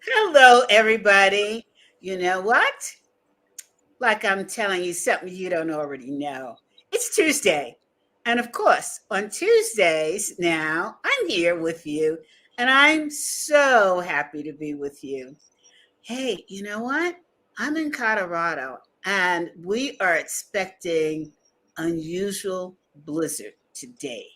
Hello, everybody. You know what? Like I'm telling you something you don't already know. It's Tuesday. And of course, on Tuesdays now, I'm here with you, and I'm so happy to be with you. Hey, you know what? I'm in Colorado, and we are expecting unusual blizzard today.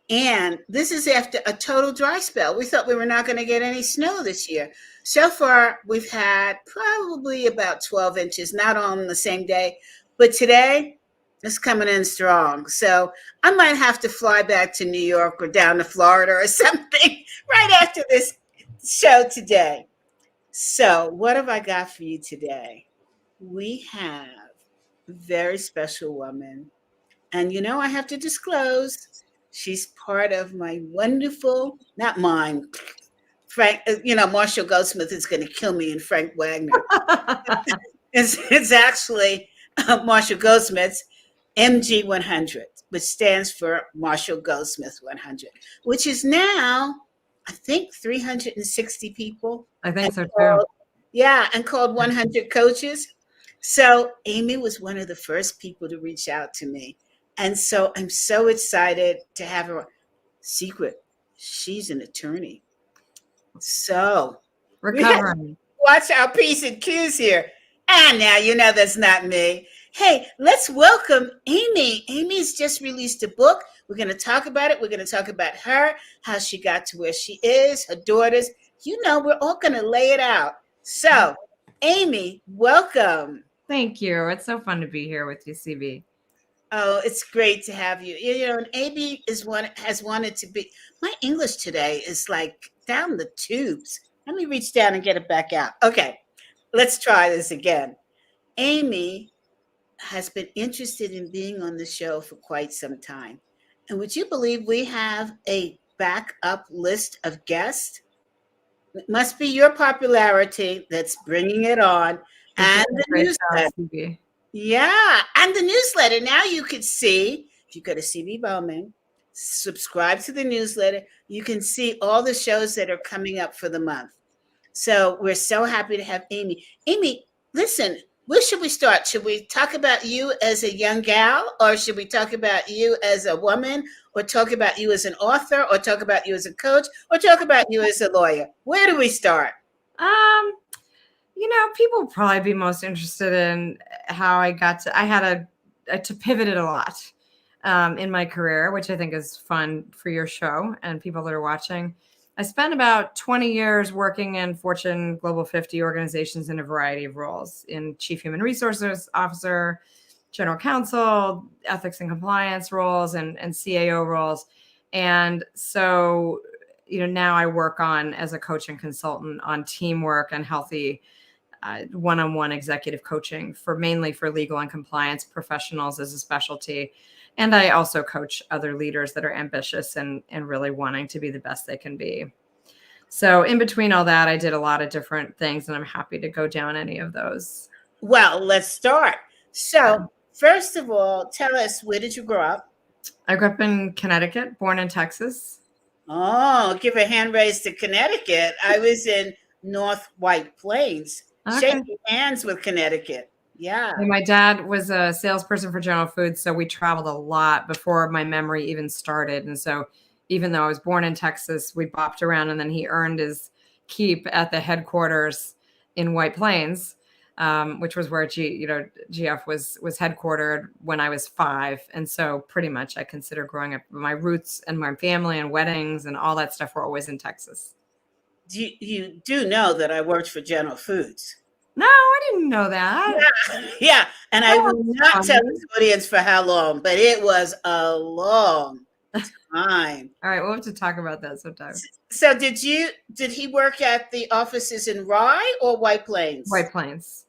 And this is after a total dry spell. We thought we were not going to get any snow this year. So far, we've had probably about 12 inches, not on the same day, but today it's coming in strong. So I might have to fly back to New York or down to Florida or something right after this show today. So, what have I got for you today? We have a very special woman, and I have to disclose, she's part of my wonderful, not mine, Frank, Marshall Goldsmith is going to kill me and Frank Wagner. It's actually Marshall Goldsmith's MG 100, which stands for Marshall Goldsmith 100, which is now, I think, 360 people. I think so too. Yeah, and called 100 Coaches. So Amii was one of the first people to reach out to me. And so I'm so excited to have her. Secret, she's an attorney. So Recovering. watch our P's and Q's here. And now you know that's not me. Hey, let's welcome Amii. Amy's just released a book. We're going to talk about it. We're going to talk about her, how she got to where she is, her daughters. We're all going to lay it out. So, Amii, welcome. Thank you. It's so fun to be here with you, CB. Oh, it's great to have you. And Amii has wanted to be. My English today is like down the tubes. Let me reach down and get it back out. Okay, let's try this again. Amii has been interested in being on the show for quite some time. And would you believe we have a backup list of guests? It must be your popularity that's bringing it on. And the newsletter. Yeah, and the newsletter. Now you could see, if you go to CB Bowman, subscribe to the newsletter, you can see all the shows that are coming up for the month. So we're so happy to have Amii. Amii, listen, where should we start? Should we talk about you as a young gal, or should we talk about you as a woman, or talk about you as an author, or talk about you as a coach, or talk about you as a lawyer? Where do we start? People will probably be most interested in how I had to pivot it a lot in my career, which I think is fun for your show and people that are watching. I spent about 20 years working in Fortune Global 50 organizations in a variety of roles, in Chief Human Resources Officer, General Counsel, Ethics and Compliance roles, and CAO roles. And so, now I work as a coach and consultant on teamwork and healthy one-on-one executive coaching mainly for legal and compliance professionals as a specialty. And I also coach other leaders that are ambitious and really wanting to be the best they can be. So in between all that, I did a lot of different things, and I'm happy to go down any of those. Well, let's start. So first of all, tell us, where did you grow up? I grew up in Connecticut, born in Texas. Oh, give a hand raise to Connecticut. I was in North White Plains. Okay. Shaking hands with Connecticut. Yeah. And my dad was a salesperson for General Foods, so we traveled a lot before my memory even started. And so even though I was born in Texas, we bopped around, and then he earned his keep at the headquarters in White Plains, which was where GF was headquartered when I was 5. And so pretty much I consider growing up, my roots and my family and weddings and all that stuff were always in Texas. You do know that I worked for General Foods. No, I didn't know that. Yeah. And I will not tell the audience for how long, but it was a long time. All right, we'll have to talk about that sometime. So did he work at the offices in Rye or White Plains? White Plains.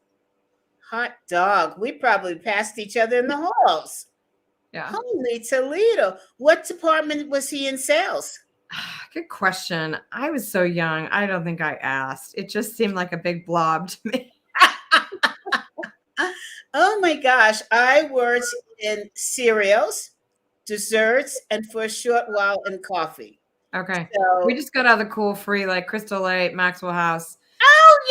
Hot dog. We probably passed each other in the halls. Yeah. Holy Toledo. What department was he in sales? Good question. I was so young. I don't think I asked. It just seemed like a big blob to me. Oh my gosh. I worked in cereals, desserts, and for a short while in coffee. Okay. So, we just got out of the cool free, like Crystal Light, Maxwell House.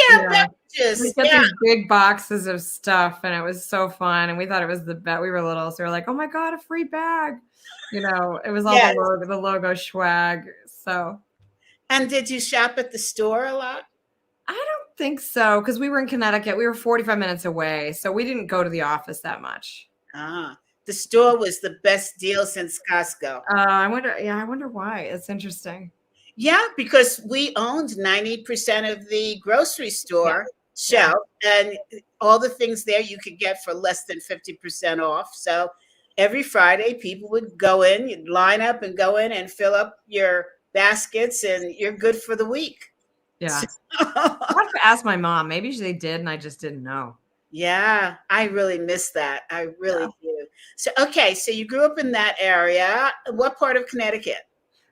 yeah, Yeah. We beverages. get Yeah, these big boxes of stuff, and it was so fun. And we thought it was the best. We were little, so we were like, "Oh my god, a free bag!" It was all yes. the logo swag. So And did you shop at the store a lot? I don't think so because we were in Connecticut. We were 45 minutes away, so we didn't go to the office that much. Ah, the store was the best deal since Costco. I wonder. Yeah, I wonder why. It's interesting. Yeah, because we owned 90% of the grocery Yeah, store yeah, shelf, and all the things there you could get for less than 50% off. So every Friday, people would go in, you'd line up and go in and fill up your baskets, and you're good for the week. So, yeah. I have to ask my mom. Maybe they did, and I just didn't know. yeah, I really miss that. I Yeah. really do. So, okay, so you grew up in that area. What part of Connecticut?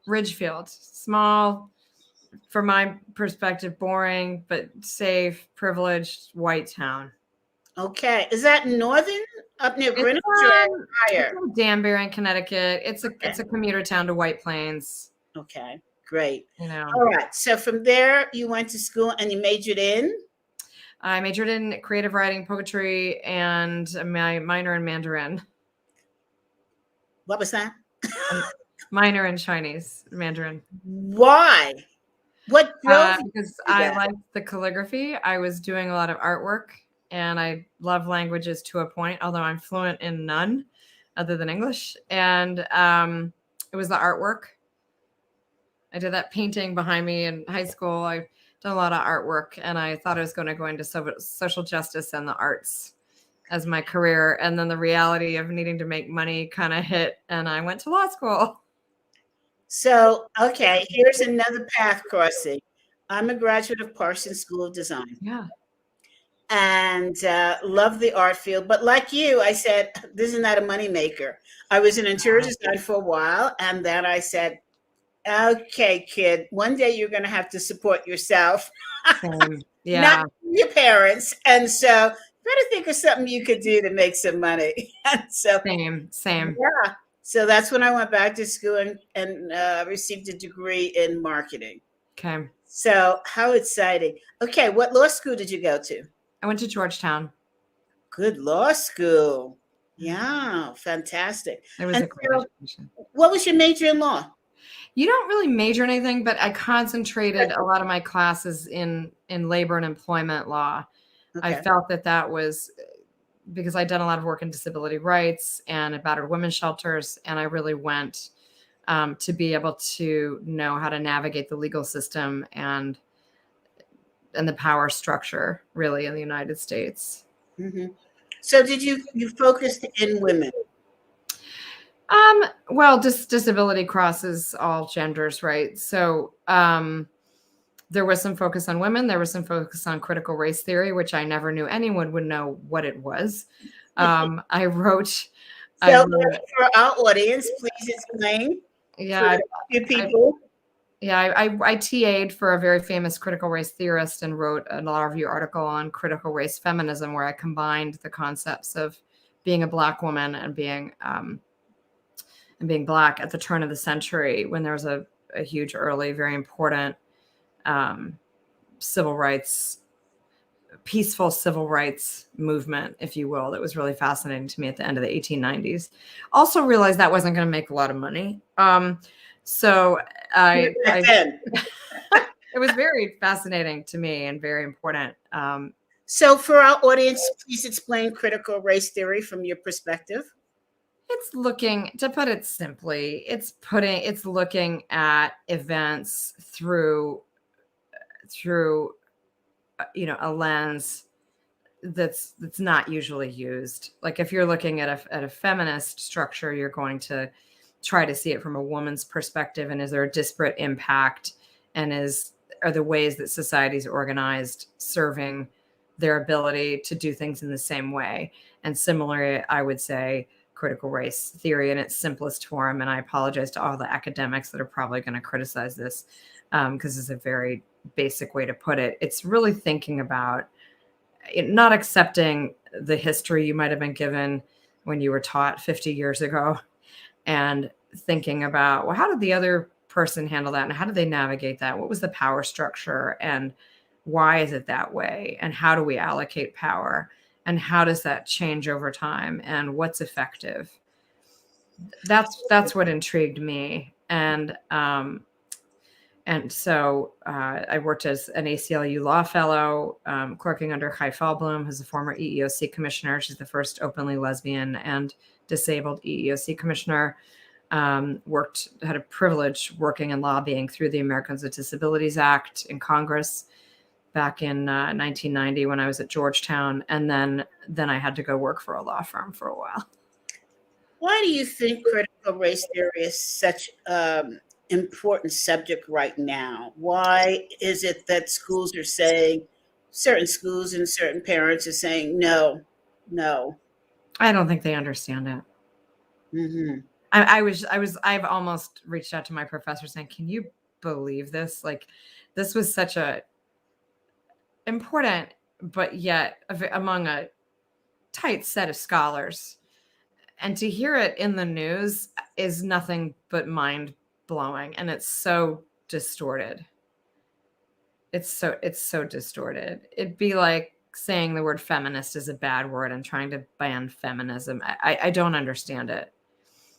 Ridgefield, small, from my perspective, boring but safe, privileged white town. Okay, is that northern, up near It's Greenwich or it's higher? in Danbury in Connecticut. It's Okay. a commuter town to White Plains. Okay, great. You know, All right. So from there, you went to school and you majored in I majored in creative writing, poetry, and my minor in Mandarin. what was that? Minor in Chinese Mandarin. Why? What drove you Because to I that? liked the calligraphy. I was doing a lot of artwork, and I love languages to a point, although I'm fluent in none other than English. And it was the artwork. I did that painting behind me in high school. I've done a lot of artwork, and I thought I was going to go into social justice and the arts as my career. And then the reality of needing to make money kind of hit, and I went to law school. So, okay, here's another path crossing. I'm a graduate of Parsons School of Design Yeah. and love the art field. But like you, I said, this is not a moneymaker. I was in interior design for a while, and then I said, okay, kid, one day you're going to have to support yourself, Same. not Yeah. your parents. And so, better think of something you could do to make some money. And so, Same. yeah. So that's when I went back to school and received a degree in marketing. Okay. So, how exciting. Okay, what law school did you go to? I went to Georgetown. Good law school. Yeah, fantastic. It was And a great so, education. what was your major in law? You don't really major in anything, but I concentrated a lot of my classes in labor and employment law. I Okay. felt that was because I'd done a lot of work in disability rights and at battered women's shelters, and I really went to be able to know how to navigate the legal system and the power structure really in the United States. Hmm. So, did you focused in women? Well, disability crosses all genders, right? So there was some focus on women. There was some focus on critical race theory, which I never knew anyone would know what it was. I wrote, So, for our audience, please explain for yeah, a few people. I TA'd for a very famous critical race theorist and wrote a law review article on critical race feminism, where I combined the concepts of being a Black woman and being Black at the turn of the century, when there was a huge early, very important civil rights, peaceful civil rights movement, if you will, that was really fascinating to me at the end of the 1890s. Also realized that wasn't going to make a lot of money. So Back then. it was very fascinating to me and very important. So, for our audience, please explain critical race theory from your perspective. It's looking, to put it simply, it's looking at events through a lens that's not usually used. Like if you're looking at a feminist structure, you're going to try to see it from a woman's perspective, and is there a disparate impact, and are the ways that society's organized serving their ability to do things in the same way. And similarly, I would say critical race theory in its simplest form, and I apologize to all the academics that are probably going to criticize this because it's a very basic way to put it. It's really thinking about not accepting the history you might have been given when you were taught 50 years ago, and thinking about, well, how did the other person handle that, and how did they navigate that? What was the power structure, and why is it that way? And how do we allocate power? And how does that change over time? And what's effective? That's what intrigued me. And so I worked as an ACLU law fellow, clerking under Kai Fallblum, who's the former EEOC commissioner. She's the first openly lesbian and disabled EEOC commissioner. Had a privilege working and lobbying through the Americans with Disabilities Act in Congress back in 1990 when I was at Georgetown. And then I had to go work for a law firm for a while. Why do you think critical race theory is such important subject right now? Why is it that schools are saying, certain schools and certain parents are saying, no? I don't think they understand it. Mm-hmm. I've almost reached out to my professor saying, can you believe this? Like, this was such a important, but yet among a tight set of scholars. And to hear it in the news is nothing but mind blowing. And it's so distorted. It's so distorted. It'd be like saying the word feminist is a bad word and trying to ban feminism. I don't understand it.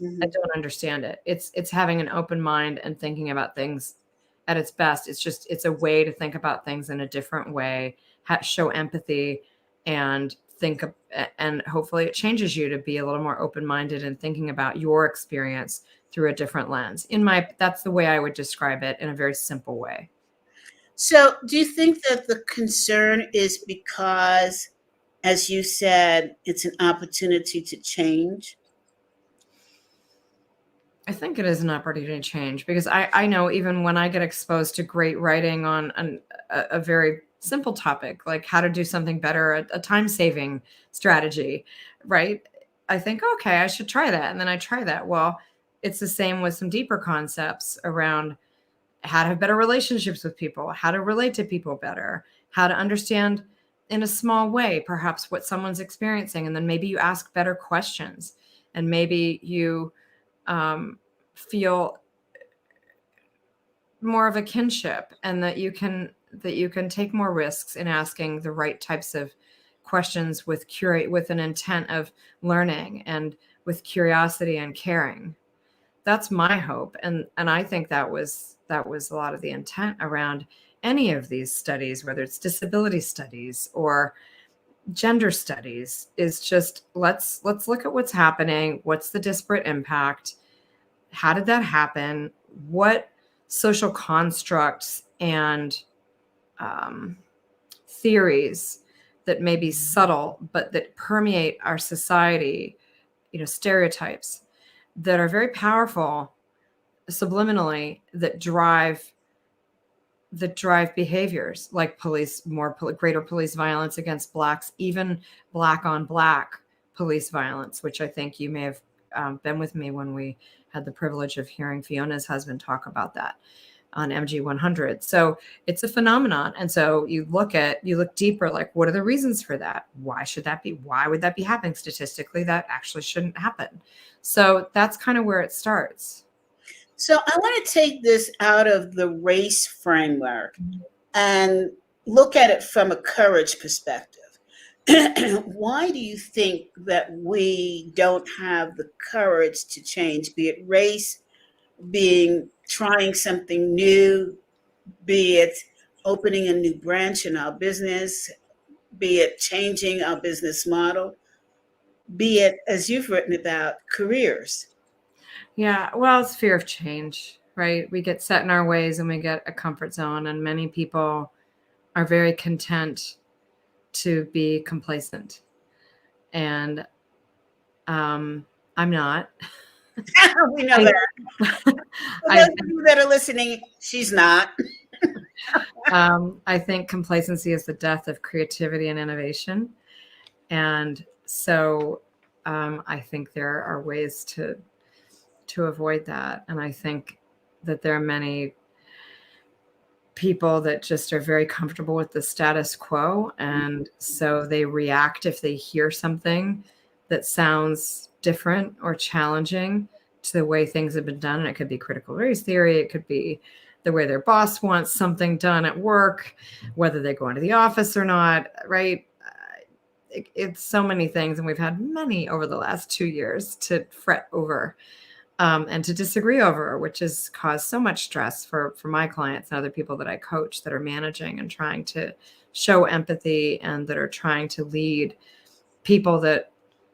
Mm-hmm. I don't understand it. It's having an open mind and thinking about things at its best. It's a way to think about things in a different way, show empathy, and and hopefully it changes you to be a little more open-minded and thinking about your experience through a different lens. That's the way I would describe it in a very simple way. So do you think that the concern is because, as you said, it's an opportunity to change? I think it is an opportunity to change because I know even when I get exposed to great writing on a very simple topic, like how to do something better, a time-saving strategy, right? I think, okay, I should try that. And then I try that. Well, it's the same with some deeper concepts around how to have better relationships with people, how to relate to people better, how to understand in a small way, perhaps what someone's experiencing. And then maybe you ask better questions and maybe you feel more of a kinship and that you can take more risks in asking the right types of questions with an intent of learning and with curiosity and caring. That's my hope. And I think that was a lot of the intent around any of these studies, whether it's disability studies or gender studies, is just let's look at what's happening. What's the disparate impact? How did that happen? What social constructs and theories that may be subtle, but that permeate our society, stereotypes that are very powerful subliminally that drive behaviors like greater police violence against Blacks, even Black on Black police violence, which I think you may have been with me when we had the privilege of hearing Fiona's husband talk about that on MG 100. So it's a phenomenon. And so you look deeper, like, what are the reasons for that? Why would that be happening statistically? That actually shouldn't happen. So that's kind of where it starts. So I want to take this out of the race framework and look at it from a courage perspective. Why do you think that we don't have the courage to change, be it race, being trying something new, be it opening a new branch in our business, be it changing our business model, be it, as you've written about, careers? Yeah, well, it's fear of change, right? We get set in our ways and we get a comfort zone, and many people are very content to be complacent. And I'm not. We know that. For those of you that are listening, she's not. I think complacency is the death of creativity and innovation. And so I think there are ways to avoid that. And I think that there are many people that just are very comfortable with the status quo. And so they react if they hear something that sounds different or challenging to the way things have been done. And it could be critical race theory. It could be the way their boss wants something done at work, whether they go into the office or not, right? It's so many things, and we've had many over the last 2 years to fret over and to disagree over, which has caused so much stress for my clients and other people that I coach that are managing and trying to show empathy and that are trying to lead people that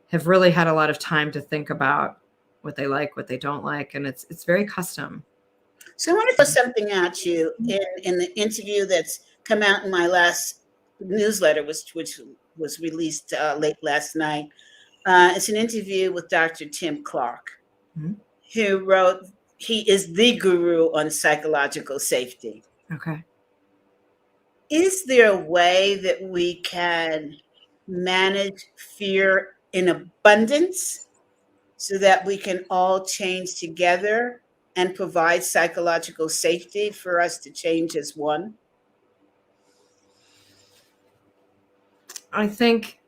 have really had a lot of time to think about what they like, what they don't like, and it's very custom. So I want to throw something at you in the interview that's come out in my last newsletter, which was released late last night. It's an interview with Dr. Tim Clark, who wrote, he is the guru on psychological safety. Okay. Is there a way that we can manage fear in abundance so that we can all change together and provide psychological safety for us to change as one? I think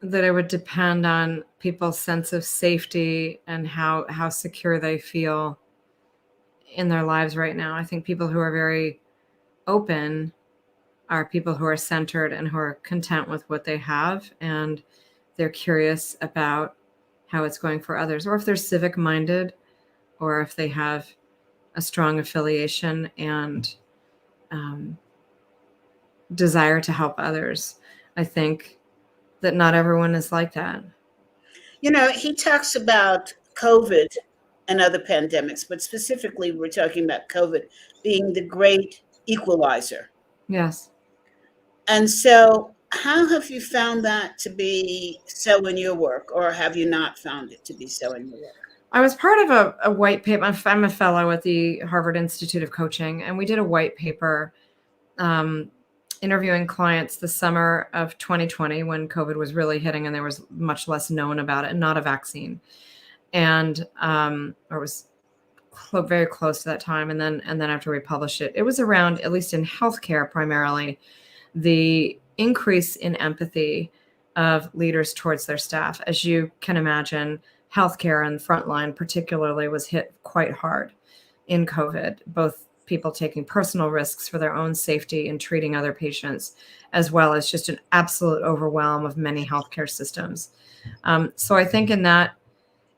that it would depend on people's sense of safety and how secure they feel in their lives right now. I think people who are very open are people who are centered and who are content with what they have, and they're curious about how it's going for others, or if they're civic minded, or if they have a strong affiliation and desire to help others. I think that not everyone is like that. You know, he talks about COVID and other pandemics, but specifically we're talking about COVID being the great equalizer. Yes. And so how have you found that to be so in your work, or have you not found it to be so in your work? I was part of a white paper. I'm a fellow at the Harvard Institute of Coaching, and we did a white paper interviewing clients the summer of 2020 when COVID was really hitting and there was much less known about it and not a vaccine. And or it was very close to that time. And then after we published it, it was around, at least in healthcare primarily, the increase in empathy of leaders towards their staff. As you can imagine, healthcare and frontline particularly was hit quite hard in COVID, both people taking personal risks for their own safety and treating other patients, as well as just an absolute overwhelm of many healthcare systems. So I think in that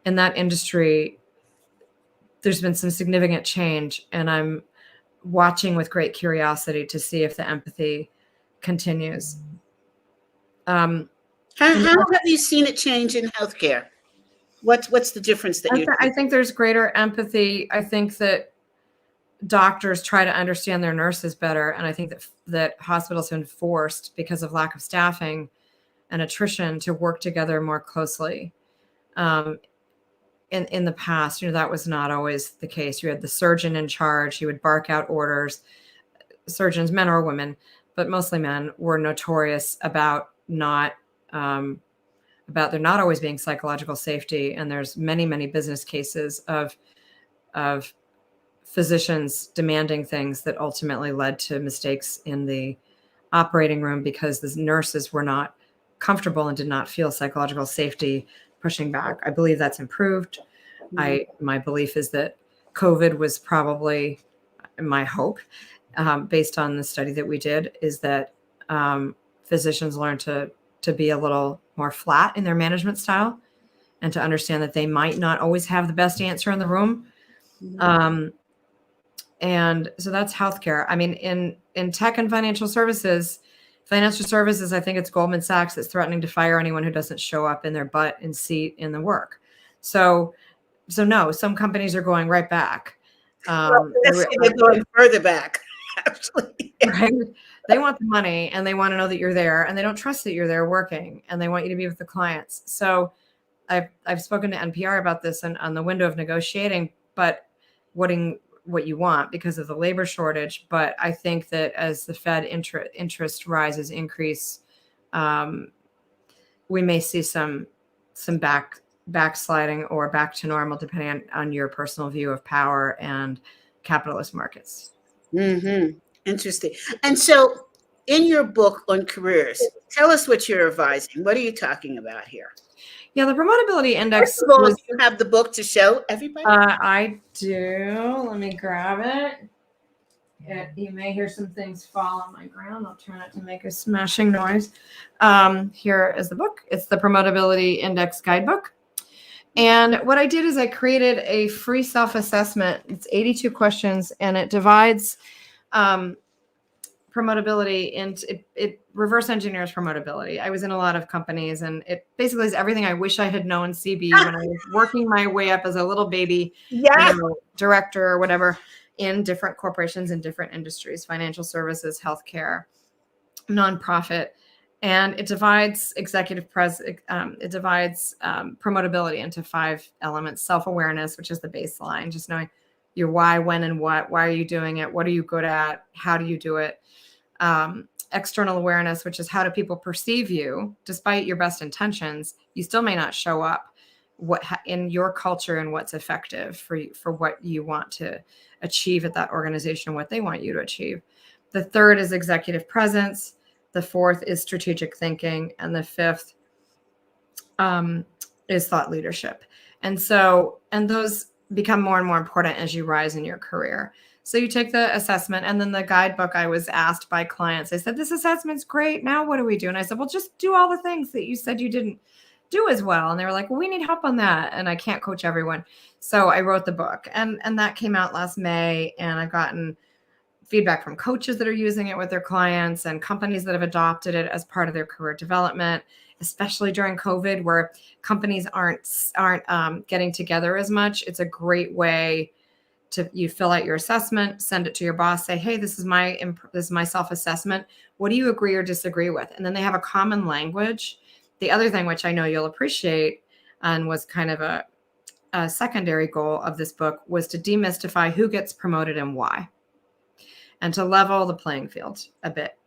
industry, there's been some significant change, and I'm watching with great curiosity to see if the empathy continues. How have you seen it change in healthcare? What's the difference that I think there's greater empathy. I think that doctors try to understand their nurses better, and I think that hospitals have been forced, because of lack of staffing and attrition, to work together more closely. In the past, that was not always the case. You had the surgeon in charge. He would bark out orders. Surgeons, men or women, but mostly men, were notorious about there not always being psychological safety. And there's many business cases of physicians demanding things that ultimately led to mistakes in the operating room because the nurses were not comfortable and did not feel psychological safety pushing back. I believe that's improved. My belief is that COVID was probably, my hope, based on the study that we did, is that physicians learned to be a little more flat in their management style and to understand that they might not always have the best answer in the room. And so that's healthcare. I mean, in tech and financial services, I think it's Goldman Sachs that's threatening to fire anyone who doesn't show up in their butt and seat in the work. So no, some companies are going right back. They're going further back, actually. Right? They want the money, and they want to know that you're there, and they don't trust that you're there working, and they want you to be with the clients. So I've spoken to NPR about this on the window of negotiating, but what you want because of the labor shortage. But I think that as the Fed interest increase, we may see some backsliding or back to normal, depending on your personal view of power and capitalist markets. Mm-hmm. Interesting. And so in your book on careers, tell us what you're advising. What are you talking about here? Yeah, the Promotability Index. First of all, do you have the book to show everybody? I do. Let me grab it. You may hear some things fall on my ground. I'll try not to make a smashing noise. Here is the book. It's the Promotability Index Guidebook. And what I did is I created a free self-assessment. It's 82 questions, and it divides promotability into it reverse engineers promotability. I was in a lot of companies, and it basically is everything I wish I had known CB when I was working my way up as a little baby, director or whatever, in different corporations in different industries, financial services, healthcare, nonprofit. And it divides promotability into 5 elements: self-awareness, which is the baseline, just knowing your why, when, and what. Why are you doing it? What are you good at? How do you do it? External awareness, which is how do people perceive you? Despite your best intentions, you still may not show up in your culture and what's effective for what you want to achieve at that organization, what they want you to achieve. The third is executive presence. The fourth is strategic thinking. And the fifth is thought leadership. And those become more and more important as you rise in your career. So you take the assessment, and then the guidebook, I was asked by clients, they said, this assessment's great. Now what do we do? And I said, well, just do all the things that you said you didn't do as well. And they were like, well, we need help on that. And I can't coach everyone. So I wrote the book, and that came out last May. And I've gotten feedback from coaches that are using it with their clients and companies that have adopted it as part of their career development, especially during COVID, where companies aren't getting together as much. It's a great way you fill out your assessment, send it to your boss, say, hey, this is my self-assessment. What do you agree or disagree with? And then they have a common language. The other thing, which I know you'll appreciate, and was kind of a secondary goal of this book, was to demystify who gets promoted and why, and to level the playing field a bit,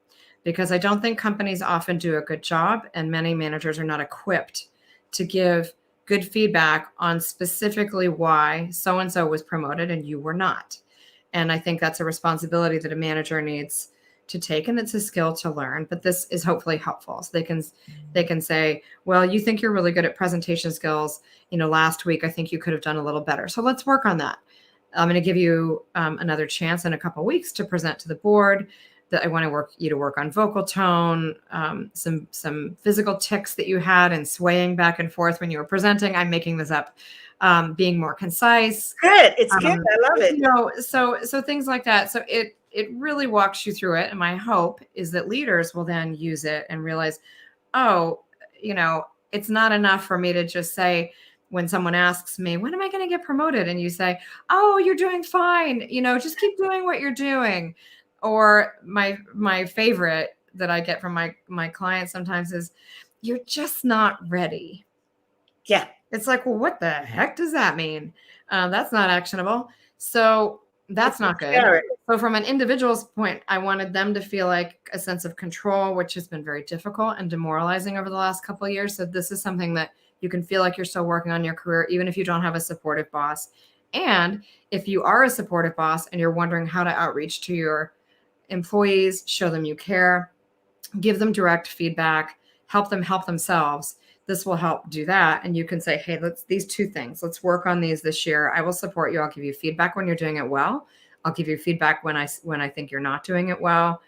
because I don't think companies often do a good job, and many managers are not equipped to give good feedback on specifically why so-and-so was promoted and you were not. And I think that's a responsibility that a manager needs to take, and it's a skill to learn, but this is hopefully helpful. So they can say, well, you think you're really good at presentation skills. Last week, I think you could have done a little better. So let's work on that. I'm going to give you another chance in a couple of weeks to present to the board. That I want you to work on vocal tone, some physical tics that you had, and swaying back and forth when you were presenting. I'm making this up. Being more concise. Good. It's good. I love it. So things like that. So it really walks you through it. And my hope is that leaders will then use it and realize, it's not enough for me to just say, when someone asks me, when am I going to get promoted? And you say, oh, you're doing fine. Just keep doing what you're doing. Or my favorite that I get from my clients sometimes is, you're just not ready. Yeah. It's like, well, what the heck does that mean? That's not actionable. So that's not good. So from an individual's point, I wanted them to feel like a sense of control, which has been very difficult and demoralizing over the last couple of years. So this is something that you can feel like you're still working on your career, even if you don't have a supportive boss. And if you are a supportive boss and you're wondering how to outreach to your employees, show them you care, give them direct feedback, help them help themselves, this will help do that. And you can say, hey, these 2 things, let's work on these this year. I will support you. I'll give you feedback when you're doing it well. I'll give you feedback when I think you're not doing it well.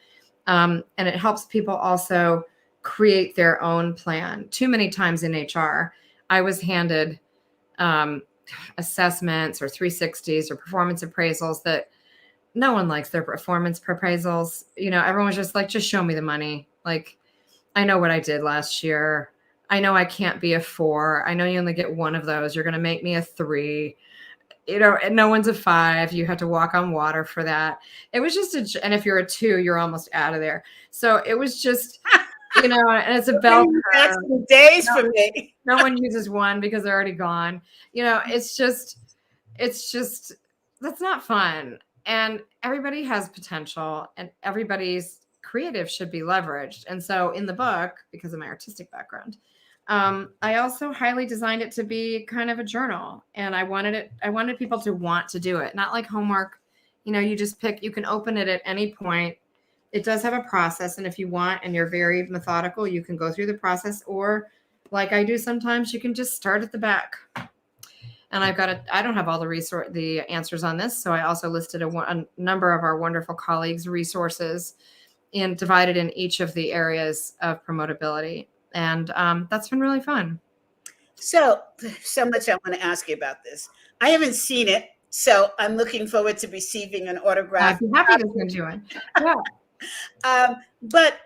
And it helps people also create their own plan. Too many times in HR, I was handed assessments or 360s or performance appraisals that no one likes their performance appraisals. Everyone's just like, just show me the money. Like, I know what I did last year. I know I can't be a 4. I know you only get 1 of those. You're going to make me a 3. And no one's a 5. You have to walk on water for that. It was just and if you're a 2, you're almost out of there. So it was just, and it's a bell curve. Days for me. No one uses 1 because they're already gone. It's just, that's not fun. And everybody has potential, and everybody's creative should be leveraged. And so in the book, because of my artistic background, I also highly designed it to be kind of a journal. And I wanted people to want to do it, not like homework. You just pick, you can open it at any point. It does have a process. And if you want, and you're very methodical, you can go through the process, or like I do sometimes, you can just start at the back. And I don't have all the answers on this. So I also listed a number of our wonderful colleagues' resources and divided in each of the areas of promotability. And that's been really fun. So much I want to ask you about this. I haven't seen it, so I'm looking forward to receiving an autograph. I'd be happy to send you one. Yeah. But,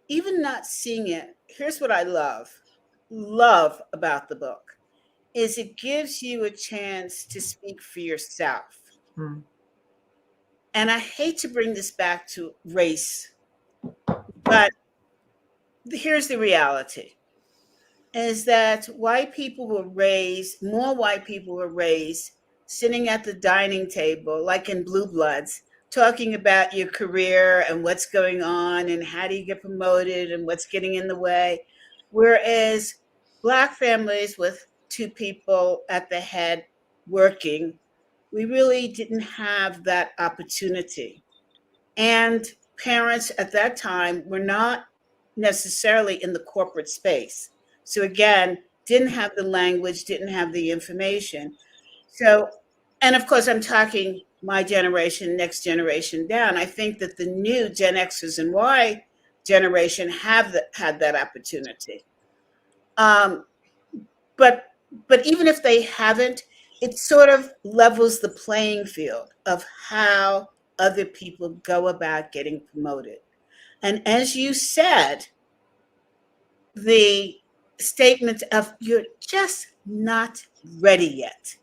even not seeing it, here's what I love about the book is it gives you a chance to speak for yourself. Hmm. And I hate to bring this back to race, but here's the reality is that more white people were raised sitting at the dining table, like in Blue Bloods, talking about your career and what's going on and how do you get promoted and what's getting in the way. Whereas Black families with two people at the head working, we really didn't have that opportunity. And parents at that time were not necessarily in the corporate space. So again, didn't have the language, didn't have the information. So, and of course, I'm talking my generation, next generation down. I think that the new Gen Xers and Y generation had that opportunity. But even if they haven't, it sort of levels the playing field of how other people go about getting promoted. And as you said, the statement of you're just not ready yet.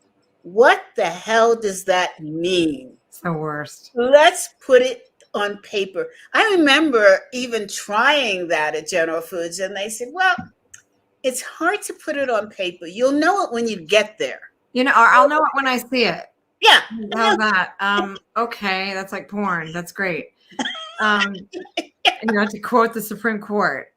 What the hell does that mean? It's the worst. Let's put it on paper. I remember even trying that at General Foods, and they said, well, it's hard to put it on paper. You'll know it when you get there. Or I'll know it when I see it. Yeah. How's that? Okay, that's like porn. That's great. To quote the Supreme Court.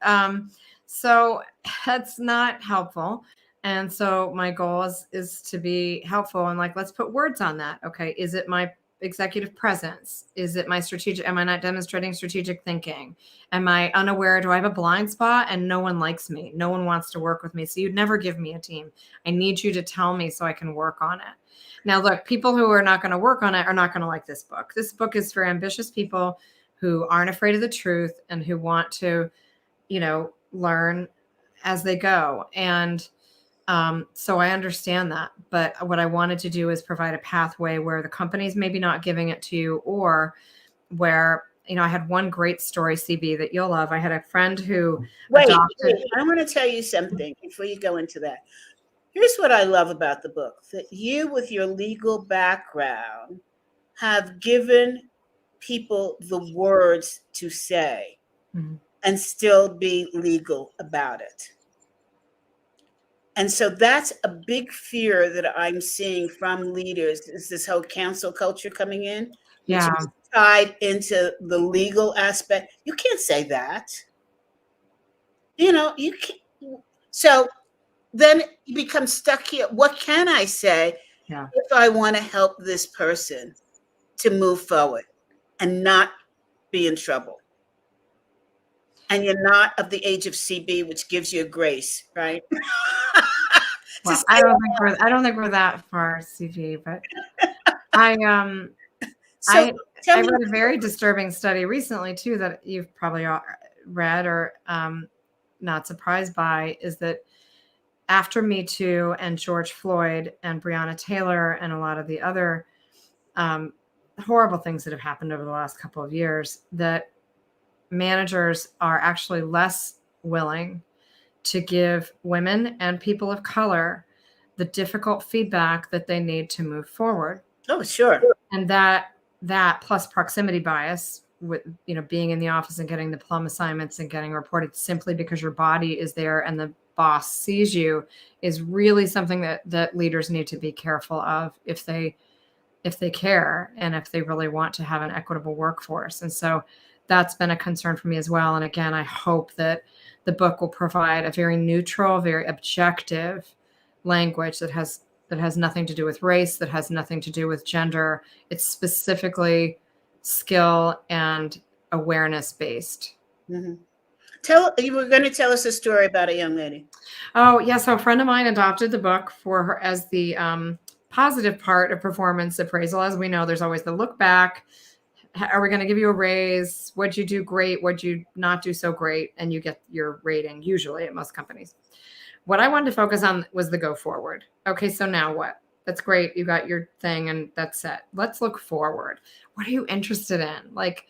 So that's not helpful. And so my goal is to be helpful and let's put words on that. Okay. Is it my executive presence? Is it my am I not demonstrating strategic thinking? Am I unaware? Do I have a blind spot and no one likes me? No one wants to work with me. So you'd never give me a team. I need you to tell me so I can work on it. Now, look, people who are not going to work on it are not going to like this book. This book is for ambitious people who aren't afraid of the truth and who want to, learn as they go. And so I understand that. But what I wanted to do is provide a pathway where the company's maybe not giving it to you, or where, I had one great story, CB, that you'll love. I had a friend who adopted. I want to tell you something before you go into that. Here's what I love about the book, that you, with your legal background, have given people the words to say and still be legal about it. And so that's a big fear that I'm seeing from leaders, is this whole cancel culture coming in, which is tied into the legal aspect. You can't say that. You can't. So then you become stuck here. What can I say if I want to help this person to move forward and not be in trouble? And you're not of the age of CB, which gives you a grace, right? Well, I don't think we're that far, CB, but I read a very disturbing study recently too that you've probably read or not surprised by, is that after Me Too and George Floyd and Breonna Taylor and a lot of the other horrible things that have happened over the last couple of years, that managers are actually less willing to give women and people of color the difficult feedback that they need to move forward. Oh, sure. And that plus proximity bias, with being in the office and getting the plum assignments and getting reported simply because your body is there and the boss sees you, is really something that leaders need to be careful of if they care and if they really want to have an equitable workforce. And so that's been a concern for me as well. And again, I hope that the book will provide a very neutral, very objective language that has nothing to do with race, that has nothing to do with gender. It's specifically skill and awareness based. Mm-hmm. You were going to tell us a story about a young lady. Oh, yeah. So a friend of mine adopted the book for her as the positive part of performance appraisal. As we know, there's always the look back. Are we going to give you a raise? What'd you do great? What'd you not do so great? And you get your rating, usually at most companies. What I wanted to focus on was the go forward. Okay, so now what? That's great. You got your thing and that's set. Let's look forward. What are you interested in? Like,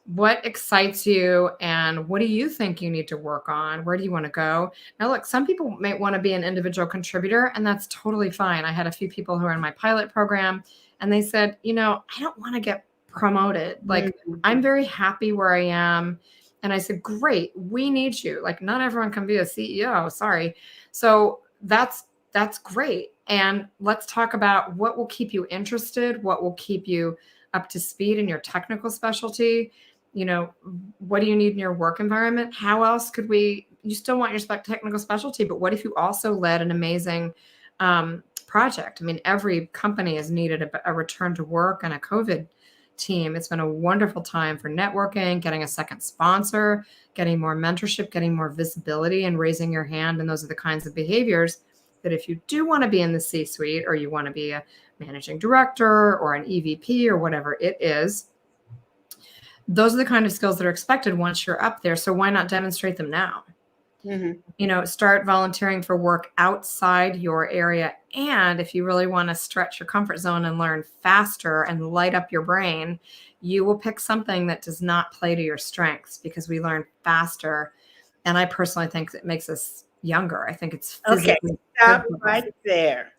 what excites you and what do you think you need to work on? Where do you want to go? Now, look, some people might want to be an individual contributor, and that's totally fine. I had a few people who are in my pilot program, and they said, I don't want to get promoted. Like, I'm very happy where I am. And I said, great, we need you. Like, not everyone can be a CEO. Sorry. So that's great. And let's talk about what will keep you interested, what will keep you up to speed in your technical specialty. What do you need in your work environment? How else could you still want your technical specialty, but what if you also led an amazing project? I mean, every company has needed a return to work and a COVID team. It's been a wonderful time for networking, getting a second sponsor, getting more mentorship, getting more visibility, and raising your hand. And those are the kinds of behaviors that if you do want to be in the C-suite, or you want to be a managing director or an EVP or whatever it is, those are the kind of skills that are expected once you're up there. So why not demonstrate them now? Start volunteering for work outside your area. And if you really want to stretch your comfort zone and learn faster and light up your brain, you will pick something that does not play to your strengths, because we learn faster. And I personally think it makes us younger. I think it's physically okay. Stop right there.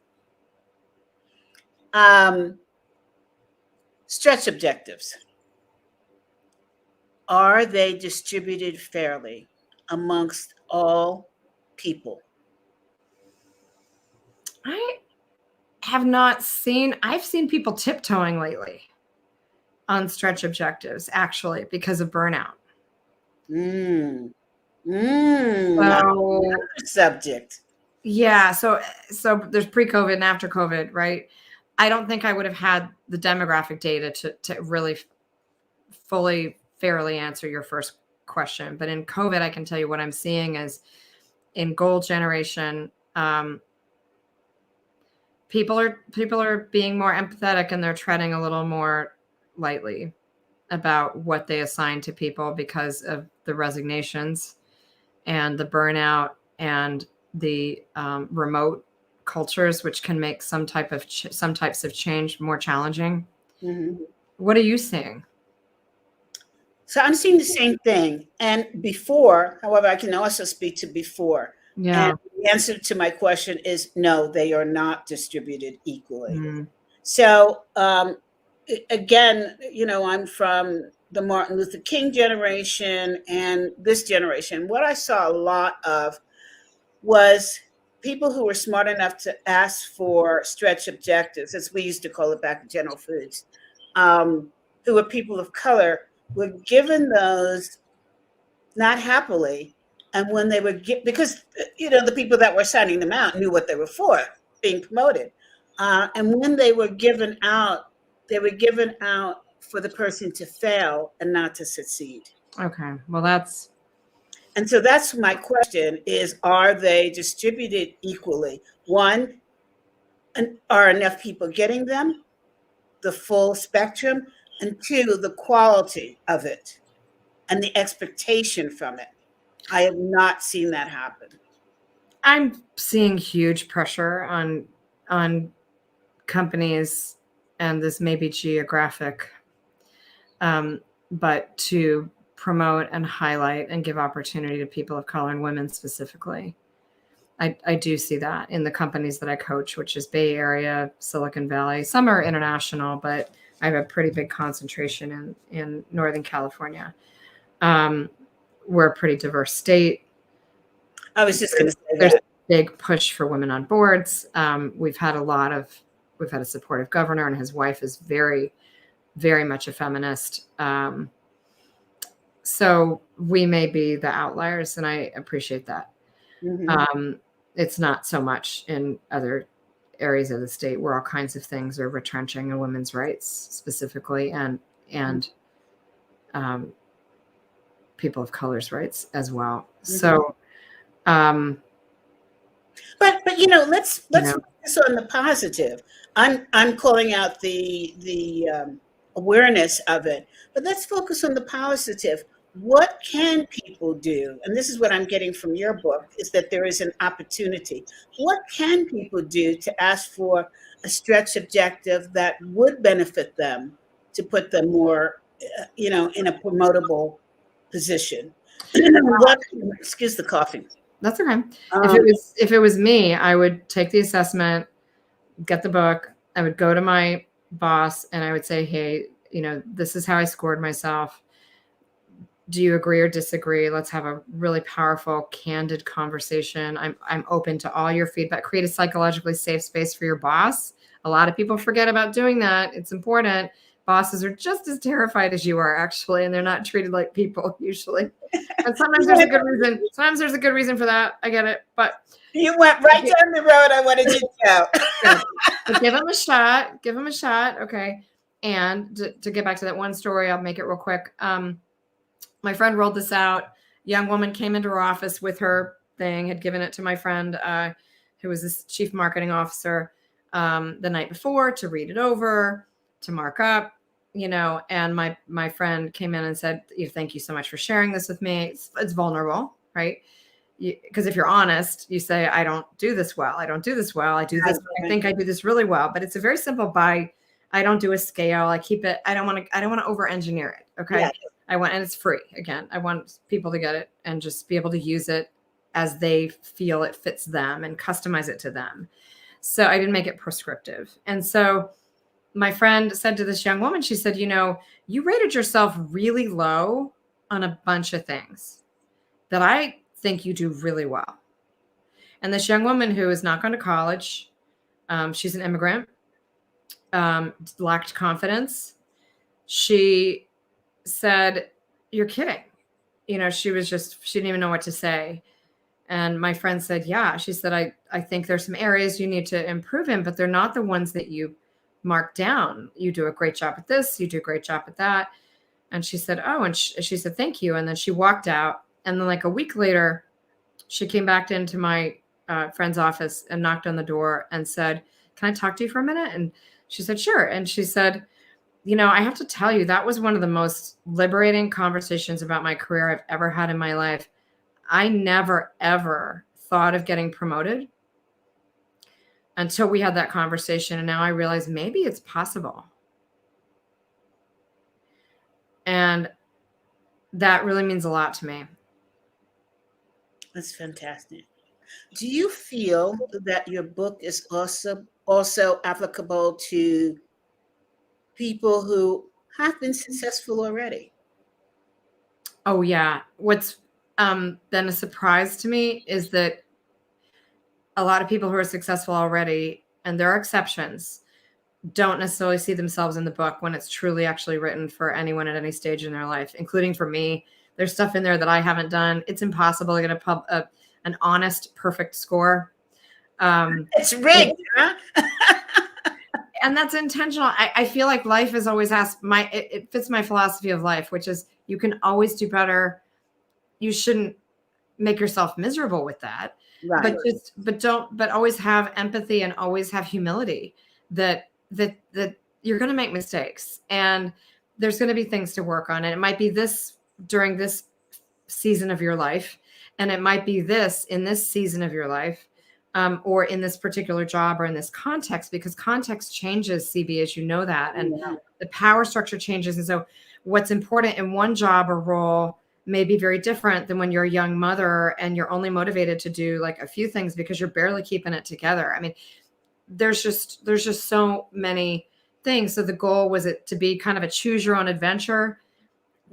Stretch objectives. Are they distributed fairly amongst all people? I've seen people tiptoeing lately on stretch objectives, actually, because of burnout. So, subject. Yeah. So there's pre-COVID and after COVID, right? I don't think I would have had the demographic data to really fully fairly answer your first question. But in COVID, I can tell you what I'm seeing is in goal generation, people are being more empathetic, and they're treading a little more lightly about what they assign to people because of the resignations and the burnout and the remote cultures, which can make some types of change more challenging. What are you seeing? So I'm seeing the same thing. And before, however, I can also speak to before. Yeah. And the answer to my question is no, they are not distributed equally. So again, I'm from the Martin Luther King generation and this generation. What I saw a lot of was people who were smart enough to ask for stretch objectives, as we used to call it back in General Foods, who were people of color, were given those not happily. And when they were because the people that were signing them out knew what they were for, being promoted. And when they were given out, they were given out for the person to fail and not to succeed. Okay. Well, and so that's my question is, are they distributed equally? One, are enough people getting them, the full spectrum? And two, the quality of it and the expectation from it. I have not seen that happen. I'm seeing huge pressure on companies, and this may be geographic, but to promote and highlight and give opportunity to people of color and women specifically. I do see that in the companies that I coach, which is Bay Area, Silicon Valley. Some are international, but I have a pretty big concentration in Northern California. We're a pretty diverse state. I was just going to say there's that. A big push for women on boards. We've had a supportive governor, and his wife is very, very much a feminist. So we may be the outliers, and I appreciate that. It's not so much in other areas of the state where all kinds of things are retrenching in women's rights specifically, and people of color's rights as well. Mm-hmm. So, but let's focus on the positive. I'm calling out the awareness of it, but let's focus on the positive. What can people do? And this is what I'm getting from your book, is that there is an opportunity. What can people do to ask for a stretch objective that would benefit them, to put them more, in a promotable position? Excuse the coughing. That's okay. If it was me, I would take the assessment, get the book. I would go to my boss and I would say, hey, this is how I scored myself. Do you agree or disagree? Let's have a really powerful, candid conversation. I'm open to all your feedback. Create a psychologically safe space for your boss. A lot of people forget about doing that. It's important. Bosses are just as terrified as you are, actually, and they're not treated like people usually. And sometimes there's a good reason. Sometimes there's a good reason for that. I get it, but you went right down the road I wanted you to go. But give them a shot. Give them a shot. Okay. And to get back to that one story, I'll make it real quick. My friend rolled this out. Young woman came into her office with her thing, had given it to my friend, who was this chief marketing officer, the night before, to read it over, to mark up, and my friend came in and said, thank you so much for sharing this with me. It's vulnerable, right? Because if you're honest, you say, I don't do this well. I don't do this well. I do this. I think I do this really well, but it's a very simple I don't do a scale. I keep it. I don't want to over engineer it. Okay. Yeah. And it's free. Again, I want people to get it and just be able to use it as they feel it fits them and customize it to them. So I didn't make it prescriptive. And so my friend said to this young woman, she said, you rated yourself really low on a bunch of things that I think you do really well. And this young woman who is not going to college, she's an immigrant, lacked confidence. She said, you're kidding. She didn't even know what to say. And my friend said, yeah. She said, I think there's some areas you need to improve in, but they're not the ones that you mark down. You do a great job at this. You do a great job at that. And she said, oh, and she said, thank you. And then she walked out. And then like a week later, she came back into my friend's office and knocked on the door and said, can I talk to you for a minute? And she said, sure. And she said, I have to tell you, that was one of the most liberating conversations about my career I've ever had in my life. I never, ever thought of getting promoted until we had that conversation. And now I realize maybe it's possible. And that really means a lot to me. That's fantastic. Do you feel that your book is also applicable to people who have been successful already? Oh, yeah. What's been a surprise to me is that a lot of people who are successful already, and there are exceptions, don't necessarily see themselves in the book when it's truly actually written for anyone at any stage in their life, including for me. There's stuff in there that I haven't done. It's impossible to get an honest, perfect score. It's rigged, huh? And that's intentional. I feel like life is always it fits my philosophy of life, which is you can always do better. You shouldn't make yourself miserable with that. Right. But always have empathy and always have humility that you're going to make mistakes and there's going to be things to work on. And it might be this during this season of your life. And it might be this in this season of your life. Or in this particular job or in this context, because context changes, CB, as you know that, and the power structure changes. And so what's important in one job or role may be very different than when you're a young mother and you're only motivated to do like a few things because you're barely keeping it together. I mean, there's just so many things. So the goal was it to be kind of a choose your own adventure,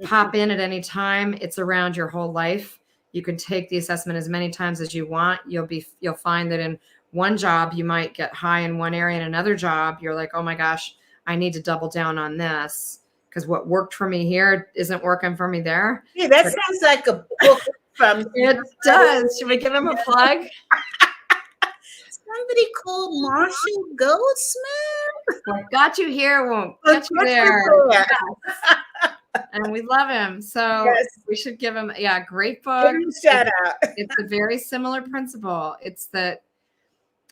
pop in at any time. It's around your whole life. You can take the assessment as many times as you want. You'll find that in one job, you might get high in one area. In another job, you're like, oh my gosh, I need to double down on this because what worked for me here isn't working for me there. Yeah, that sounds like a book from. It does. Should we give him a plug? Somebody called Marshall Goldsmith. What got you here won't get you there. And we love him. So Yes. we should give him, great book. Give him a shout out. It's a very similar principle. It's that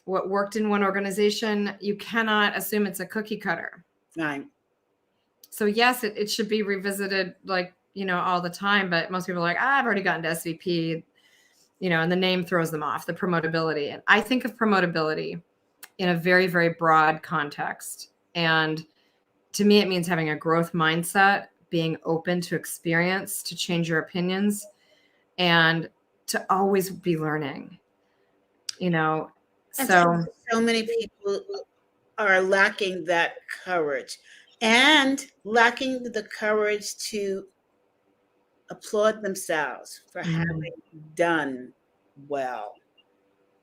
what worked in one organization, you cannot assume it's a cookie cutter. Right. So yes, it should be revisited like, all the time, but most people are like, I've already gotten to SVP, and the name throws them off, the promotability. And I think of promotability in a very, very broad context. And to me, it means having a growth mindset, being open to experience, to change your opinions, and to always be learning, So many people are lacking that courage and lacking the courage to applaud themselves for having done well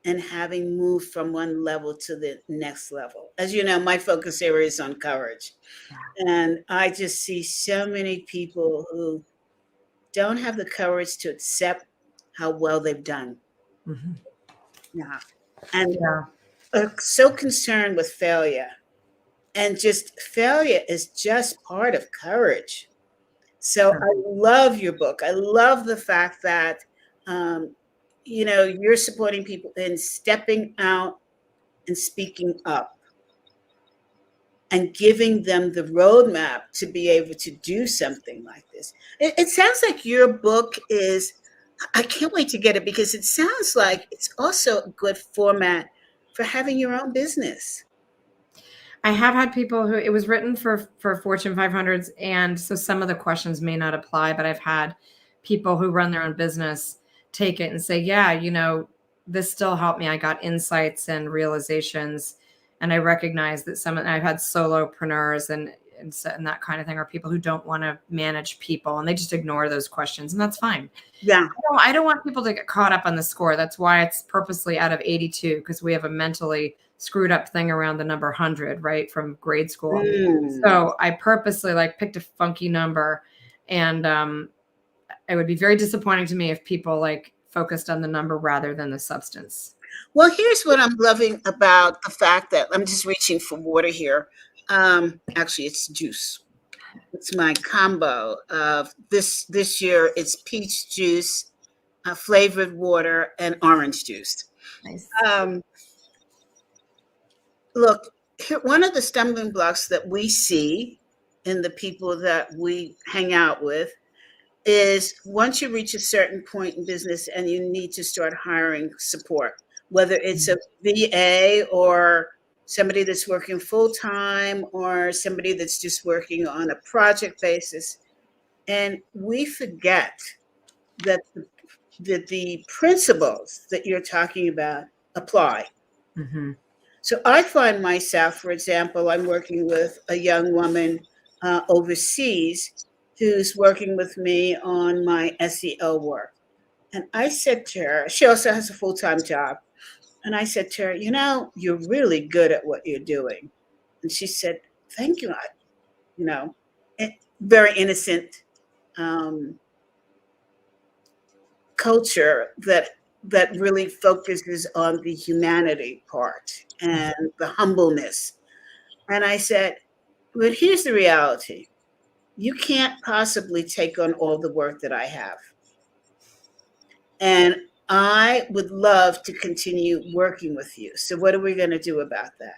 and having moved from one level to the next level. As you know, my focus area is on courage. And I just see so many people who don't have the courage to accept how well they've done. Yeah. And are so concerned with failure. And just failure is just part of courage. So I love your book. I love the fact that, you're supporting people in stepping out and speaking up and giving them the roadmap to be able to do something like this. It sounds like your book is, I can't wait to get it because it sounds like it's also a good format for having your own business. I have had people who it was written for Fortune 500s. And so some of the questions may not apply, but I've had people who run their own business take it and say, this still helped me. I got insights and realizations. And I recognize that I've had solopreneurs and that kind of thing, or people who don't want to manage people and they just ignore those questions. And that's fine. Yeah. I don't want people to get caught up on the score. That's why it's purposely out of 82, because we have a mentally screwed up thing around the number 100, right, from grade school. So I purposely picked a funky number, and it would be very disappointing to me if people focused on the number rather than the substance. Well, here's what I'm loving about the fact that I'm just reaching for water here. Actually, it's juice. It's my combo of this year. It's peach juice, flavored water, and orange juice. Nice. Look, one of the stumbling blocks that we see in the people that we hang out with is once you reach a certain point in business and you need to start hiring support, whether it's a VA or somebody that's working full-time or somebody that's just working on a project basis. And we forget that the principles that you're talking about apply. So I find myself, for example, I'm working with a young woman overseas who's working with me on my SEO work. And I said to her, she also has a full-time job. And I said to her, you're really good at what you're doing. And she said, thank you. Very innocent culture that really focuses on the humanity part and the humbleness. And I said, but here's the reality. You can't possibly take on all the work that I have. And I would love to continue working with you. So what are we going to do about that?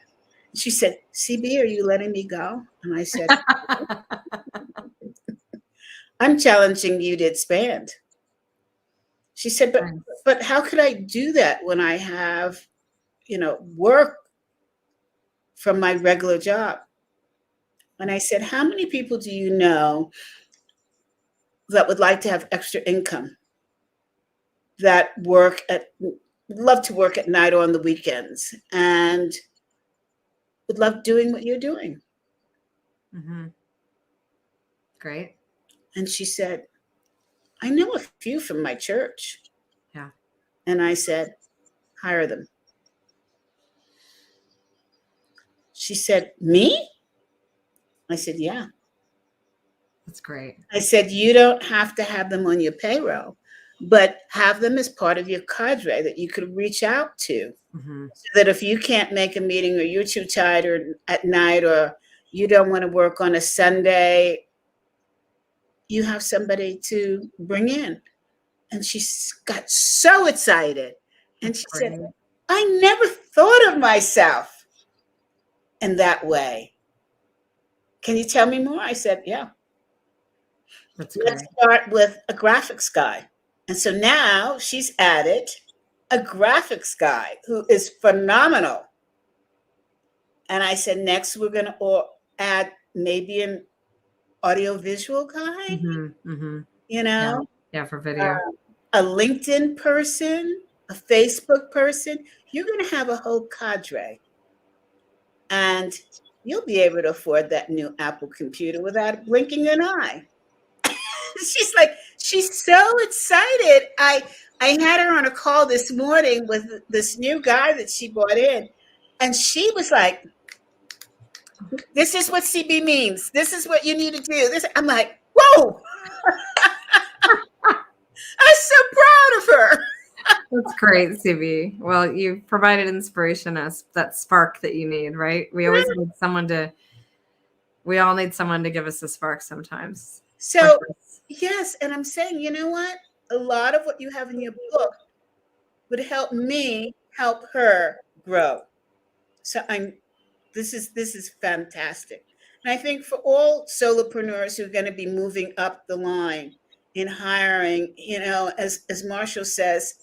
She said, CB, are you letting me go? And I said, I'm challenging you to expand. She said, but how could I do that when I have, work from my regular job? And I said, how many people do you know that would like to have extra income, that love to work at night or on the weekends and would love doing what you're doing? Great. And she said, I know a few from my church. Yeah. And I said, hire them. She said, me? I said, yeah. That's great. I said, you don't have to have them on your payroll, but have them as part of your cadre that you could reach out to. So that if you can't make a meeting or you're too tired or at night or you don't want to work on a Sunday, you have somebody to bring in. And she got so excited. And she said, I never thought of myself in that way. Can you tell me more? I said, yeah. That's Let's great. start with a graphics guy. And so now she's added a graphics guy who is phenomenal. And I said, next we're going to add maybe an audiovisual guy, you know, for video, a LinkedIn person, a Facebook person. You're going to have a whole cadre, and you'll be able to afford that new Apple computer without blinking an eye. She's like, she's so excited. I had her on a call this morning with this new guy that she brought in, and she was like, this is what CB means. This is what you need to do. This, I'm like, whoa. I'm so proud of her. That's great, CB. Well, you provided inspiration, as that spark that you need, right? We always need someone to, we all need someone to give us a spark sometimes. So, yes, and I'm saying, you know what? A lot of what you have in your book would help me help her grow. So this is fantastic. And I think for all solopreneurs who are going to be moving up the line in hiring, you know, as Marshall says,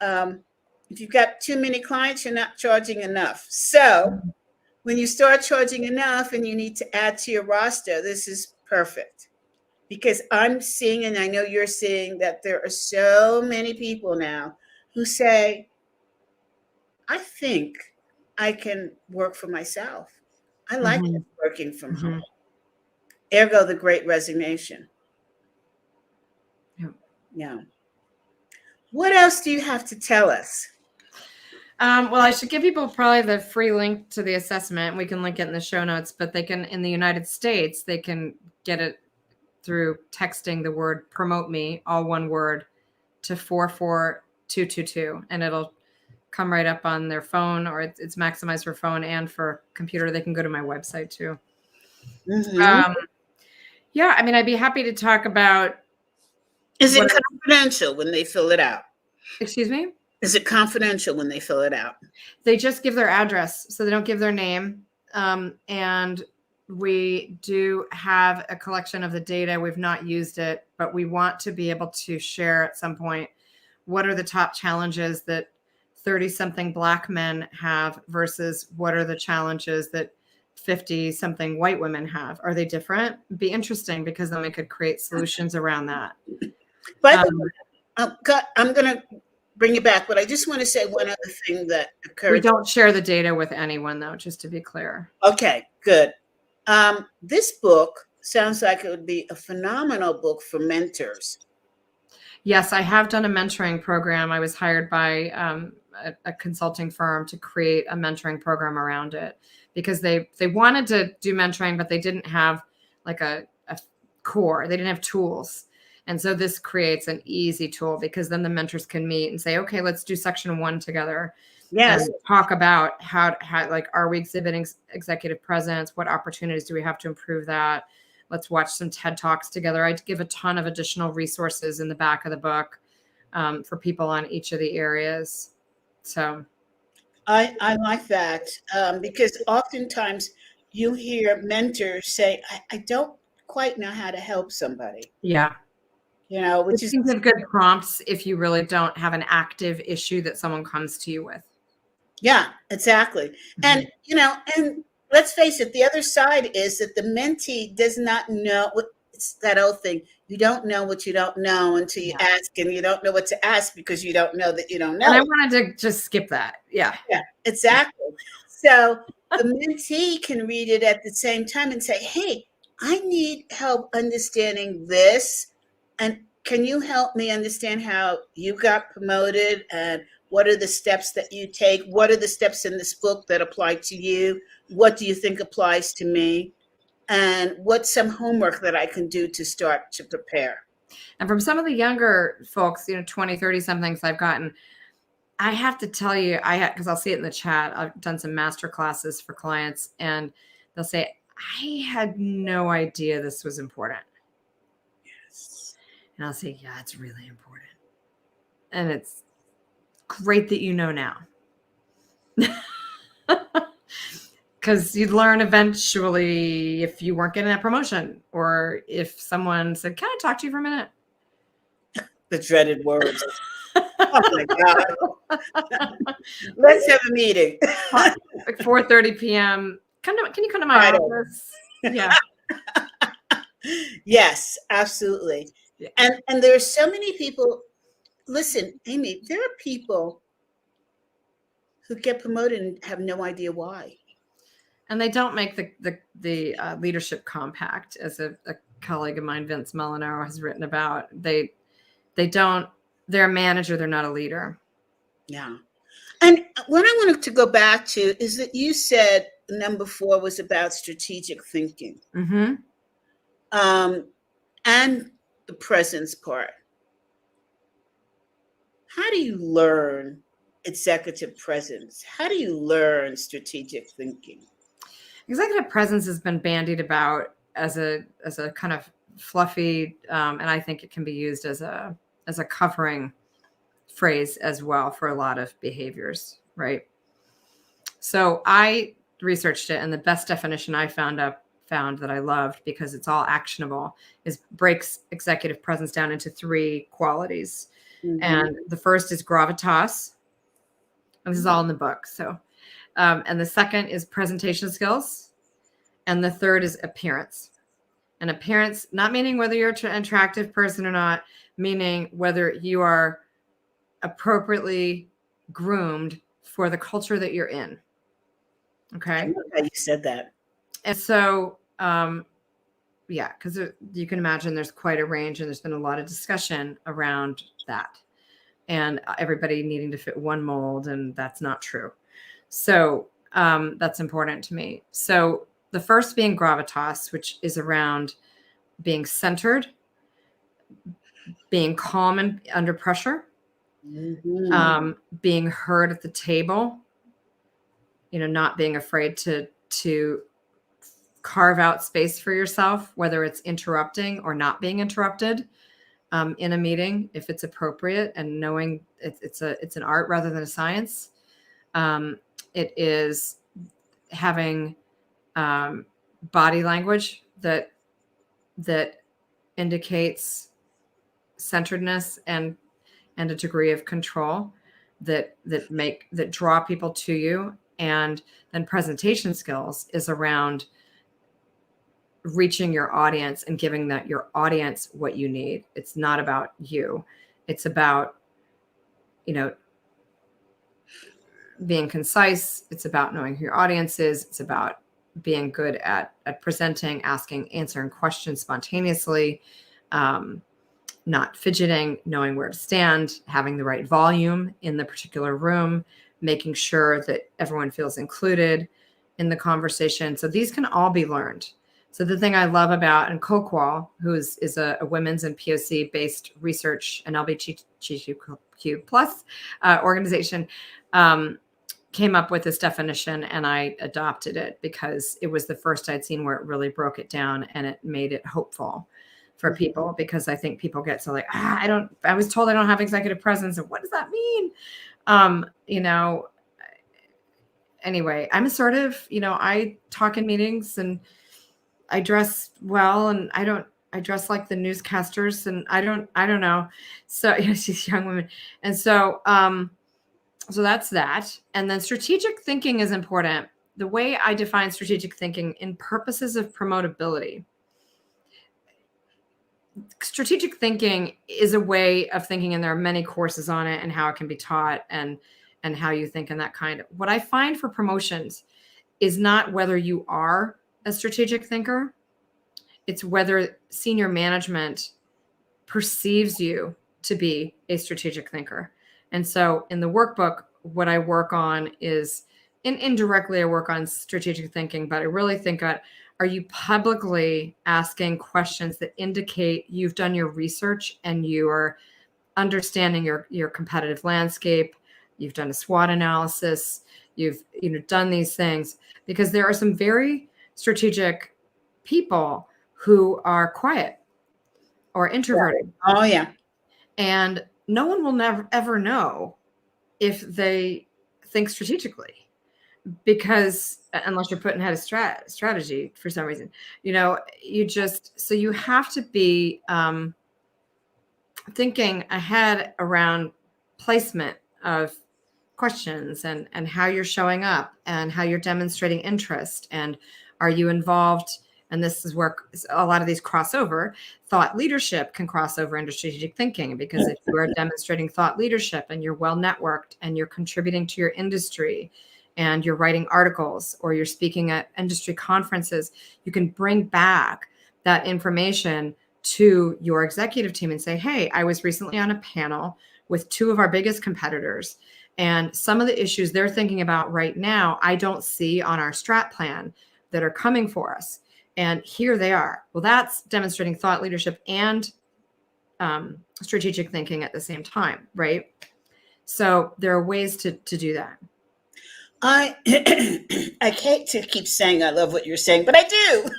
if you've got too many clients, you're not charging enough. So when you start charging enough and you need to add to your roster, this is perfect. Because I'm seeing, and I know you're seeing, that there are so many people now who say, I think I can work for myself. I like working from home. Ergo, the great resignation. Yeah. What else do you have to tell us? Well, I should give people probably the free link to the assessment. We can link it in the show notes, but they can, in the United States, they can get it through texting the word "promote me," all one word, to 44222, and it'll come right up on their phone, or it's maximized for phone and for computer. They can go to my website too. Yeah, I mean, I'd be happy to talk about. Is it confidential when they fill it out? Excuse me? Is it confidential when they fill it out? They just give their address, so they don't give their name. And we do have a collection of the data. We've not used it, but we want to be able to share at some point what are the top challenges that 30-something Black men have versus what are the challenges that 50-something white women have. Are they different? Be interesting, because then we could create solutions around that. But I'm going to bring you back, but I just want to say one other thing that occurred. We don't share the data with anyone, though, just to be clear. Okay, good. This book sounds like it would be a phenomenal book for mentors. Yes, I have done a mentoring program. I was hired by a consulting firm to create a mentoring program around it, because they wanted to do mentoring, but they didn't have like a core. They didn't have tools. And so this creates an easy tool, because then the mentors can meet and say, okay, let's do section 1 together. Yes. And talk about how like, are we exhibiting executive presence? What opportunities do we have to improve that? Let's watch some TED Talks together. I give a ton of additional resources in the back of the book for people on each of the areas. So I like that, because oftentimes you hear mentors say, I don't quite know how to help somebody. Yeah. You know, which is good prompts if you really don't have an active issue that someone comes to you with. Yeah, exactly. And, you know, and let's face it, the other side is that the mentee does not know what, it's that old thing. You don't know what you don't know until you ask, and you don't know what to ask because you don't know that you don't know. And I wanted to just skip that. Yeah. Yeah, exactly. So the mentee can read it at the same time and say, hey, I need help understanding this. And can you help me understand how you got promoted, and what are the steps that you take? What are the steps in this book that apply to you? What do you think applies to me? And what's some homework that I can do to start to prepare? And from some of the younger folks, 20, 30 somethings I've gotten, I have to tell you, because I'll see it in the chat. I've done some master classes for clients, and they'll say, I had no idea this was important. And I'll say, yeah, it's really important. And it's great that you know now. Because you'd learn eventually if you weren't getting that promotion, or if someone said, can I talk to you for a minute? The dreaded words. Oh my God. Let's have a meeting. Like 4:30 p.m. Can you come to my office? Yeah. Yes, absolutely. Yeah. And there are so many people. Listen, Amii, there are people who get promoted and have no idea why. And they don't make the leadership compact, as a colleague of mine, Vince Molinaro, has written about. They don't. They're a manager. They're not a leader. Yeah. And what I wanted to go back to is that you said number 4 was about strategic thinking, Mm-hmm. And the presence part. How do you learn executive presence? How do you learn strategic thinking? Executive presence has been bandied about as a kind of fluffy, and I think it can be used as a covering phrase as well for a lot of behaviors, right? So I researched it, and the best definition I found that I loved, because it's all actionable, is breaks executive presence down into 3 qualities. Mm-hmm. And the first is gravitas. And this is all in the book. So, and the second is presentation skills. And the third is appearance. And appearance, not meaning whether you're an attractive person or not, meaning whether you are appropriately groomed for the culture that you're in. Okay. I love how you said that. And so, yeah, because you can imagine there's quite a range, and there's been a lot of discussion around that, and everybody needing to fit one mold, and that's not true. So that's important to me. So the first being gravitas, which is around being centered, being calm and under pressure, mm-hmm. Being heard at the table, not being afraid to carve out space for yourself, whether it's interrupting or not being interrupted in a meeting, if it's appropriate, and knowing it's an art rather than a science. It is having body language that indicates centeredness and a degree of control that draw people to you. And then presentation skills is around reaching your audience and giving your audience what you need. It's not about you. It's about, being concise. It's about knowing who your audience is. It's about being good at presenting, answering questions spontaneously, not fidgeting, knowing where to stand, having the right volume in the particular room, making sure that everyone feels included in the conversation. So these can all be learned. So the thing I love about, and CoQual, who is a women's and POC based research and LGBTQ plus organization, came up with this definition, and I adopted it because it was the first I'd seen where it really broke it down, and it made it hopeful for people, because I think people get so like, I was told I don't have executive presence, and what does that mean? Anyway, I'm assertive, I talk in meetings, and I dress well, and I dress like the newscasters, and I don't know. So, she's young women. And so, so that's that. And then strategic thinking is important. The way I define strategic thinking in purposes of promotability. Strategic thinking is a way of thinking, and there are many courses on it and how it can be taught and how you think in that kind. What I find for promotions is not whether you are a strategic thinker. It's whether senior management perceives you to be a strategic thinker. And so in the workbook, what I work on is, indirectly I work on strategic thinking, but I really think are you publicly asking questions that indicate you've done your research and you are understanding your competitive landscape, you've done a SWOT analysis, you've done these things, because there are some very strategic people who are quiet or introverted. Oh, yeah. And no one will never ever know if they think strategically, because unless you're putting ahead of strategy for some reason, so you have to be thinking ahead around placement of questions and how you're showing up and how you're demonstrating interest, and are you involved. And this is where a lot of these crossover. Thought leadership can cross over into strategic thinking, because if you are demonstrating thought leadership and you're well networked and you're contributing to your industry and you're writing articles or you're speaking at industry conferences, you can bring back that information to your executive team and say, hey, I was recently on a panel with two of our biggest competitors, and some of the issues they're thinking about right now, I don't see on our strat plan that are coming for us. And here they are. Well, that's demonstrating thought leadership and strategic thinking at the same time, right? So there are ways to do that. I I hate to keep saying I love what you're saying, but I do.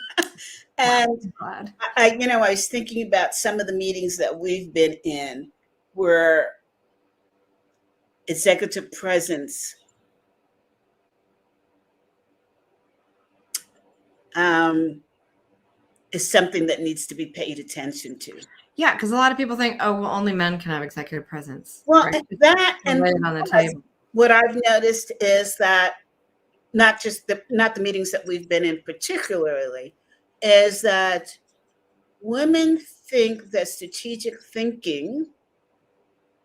And I'm glad. I was thinking about some of the meetings that we've been in where executive presence is something that needs to be paid attention to. Yeah, because a lot of people think, oh, well, only men can have executive presence. Well, right? that and lay it on the table. what I've noticed is that not the meetings that we've been in particularly, is that women think that strategic thinking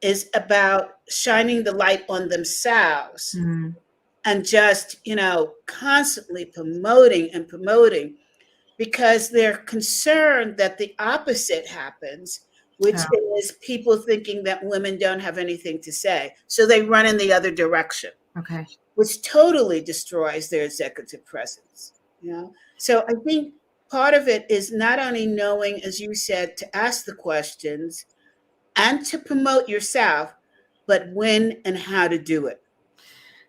is about shining the light on themselves and just, constantly promoting because they're concerned that the opposite happens, which is people thinking that women don't have anything to say. So they run in the other direction. Okay. Which totally destroys their executive presence. So I think part of it is not only knowing, as you said, to ask the questions and to promote yourself, but when and how to do it.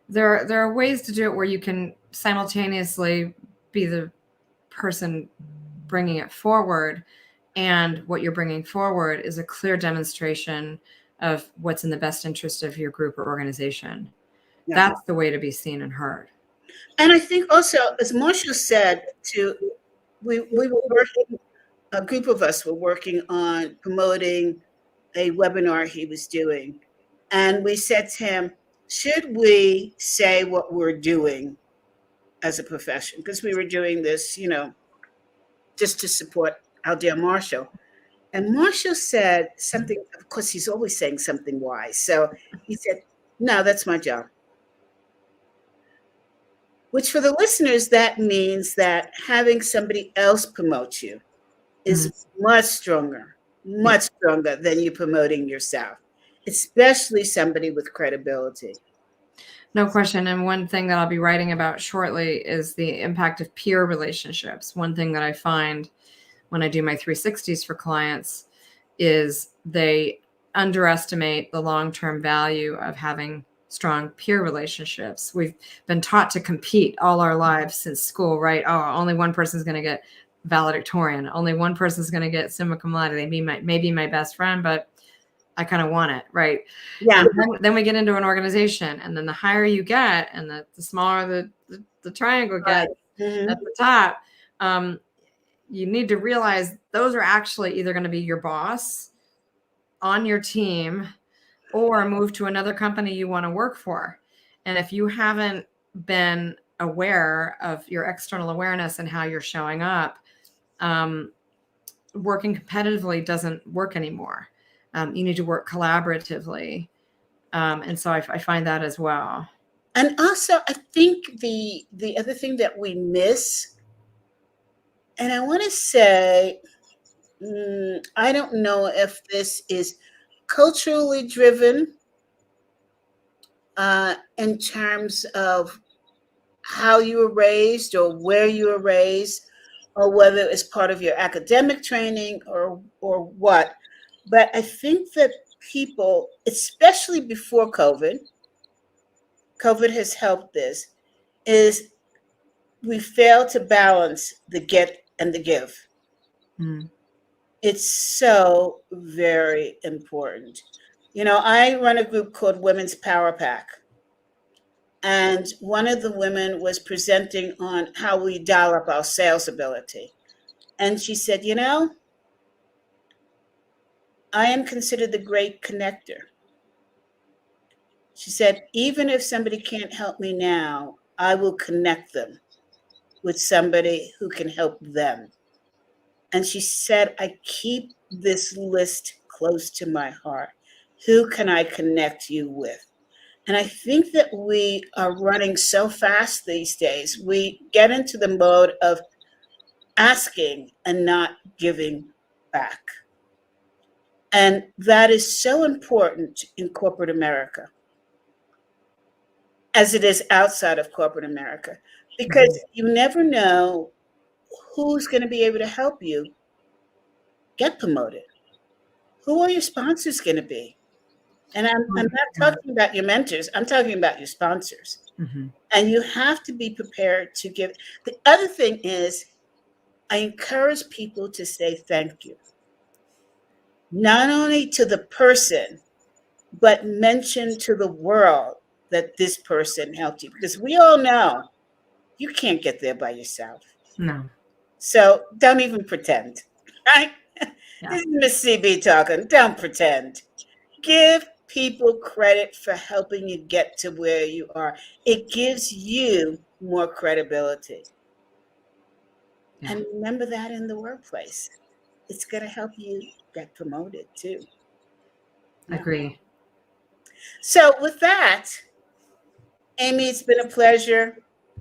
There are ways to do it where you can simultaneously be the person bringing it forward, and what you're bringing forward is a clear demonstration of what's in the best interest of your group or organization. Yeah. That's the way to be seen and heard. And I think also, as Marshall said, we were working, a group of us were working on promoting a webinar he was doing. And we said to him, should we say what we're doing as a profession? Because we were doing this, just to support our dear Marshall. And Marshall said something, of course, he's always saying something wise. So he said, no, that's my job. Which for the listeners, that means that having somebody else promote you is much stronger than you promoting yourself, especially somebody with credibility. No question. And one thing that I'll be writing about shortly is the impact of peer relationships. One thing that I find when I do my 360s for clients is they underestimate the long-term value of having strong peer relationships. We've been taught to compete all our lives since school, right? Oh, only one person's going to get valedictorian. Only one person's going to get summa cum laude. They may be my best friend, but I kind of want it, right? Yeah. And then we get into an organization, and then the higher you get, and the smaller the triangle gets at the top, you need to realize those are actually either going to be your boss on your team or move to another company you want to work for. And if you haven't been aware of your external awareness and how you're showing up, working competitively doesn't work anymore. You need to work collaboratively. And so I find that as well. And also, I think the other thing that we miss, and I want to say, I don't know if this is culturally driven in terms of how you were raised or where you were raised, or whether it's part of your academic training or what. But I think that people, especially before COVID has helped this, is we fail to balance the get and the give. It's so very important. I run a group called Women's Power Pack. And one of the women was presenting on how we dial up our sales ability. And she said, I am considered the great connector. She said, even if somebody can't help me now, I will connect them with somebody who can help them. And she said, I keep this list close to my heart. Who can I connect you with? And I think that we are running so fast these days, we get into the mode of asking and not giving back. And that is so important in corporate America, as it is outside of corporate America, because you never know who's going to be able to help you get promoted. Who are your sponsors going to be? And I'm not talking about your mentors. I'm talking about your sponsors. Mm-hmm. And you have to be prepared to give. The other thing is, I encourage people to say thank you. Not only to the person, but mention to the world that this person helped you. Because we all know you can't get there by yourself. No. So don't even pretend, right? Yeah. This is Miss CB talking. Don't pretend. Give people credit for helping you get to where you are. It gives you more credibility. Yeah. And remember that in the workplace. It's going to help you get promoted too. Yeah. Agree. So with that, Amii, it's been a pleasure.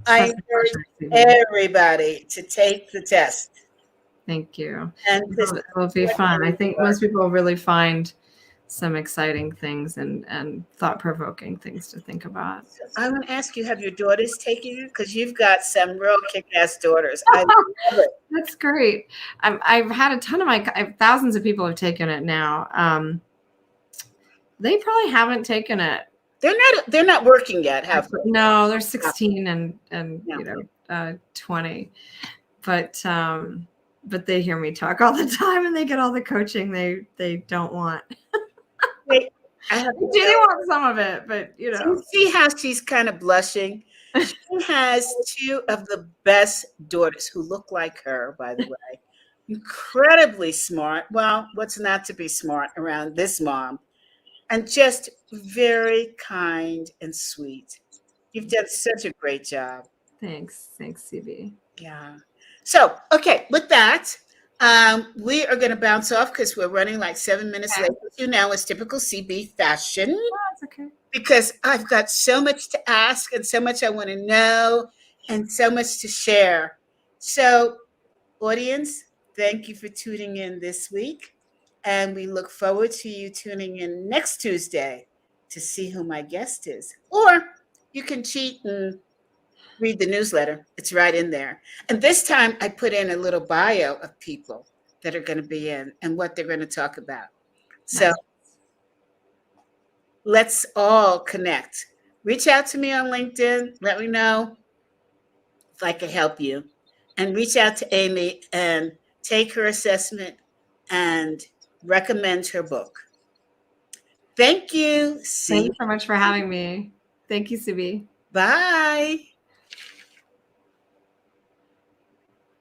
I encourage everybody to take the test. Thank you. And It'll be fun. I think most people really find some exciting things and thought-provoking things to think about. I want to ask you, have your daughters taken it? Because you've got some real kick-ass daughters. I love it. That's great. I've had a ton of thousands of people have taken it now. They probably haven't taken it. They're not working yet, have they? No, they're 16 and 20. But they hear me talk all the time and they get all the coaching they don't want. Wait, they want some of it, but See how she's kind of blushing? She has two of the best daughters who look like her, by the way. Incredibly smart. Well, what's not to be smart around this mom? And just very kind and sweet. You've done such a great job. Thanks, CB. Yeah. So, okay, with that, we are going to bounce off because we're running like 7 minutes late. It's typical CB fashion. Oh, that's okay. Because I've got so much to ask and so much I want to know and so much to share. So, audience, thank you for tuning in this week. And we look forward to you tuning in next Tuesday to see who my guest is. Or you can cheat and read the newsletter. It's right in there. And this time I put in a little bio of people that are going to be in and what they're going to talk about. So let's all connect. Reach out to me on LinkedIn. Let me know if I could help you. And reach out to Amii and take her assessment and recommend her book. Thank you. Thank you so much for having me. Thank you, CB. Bye.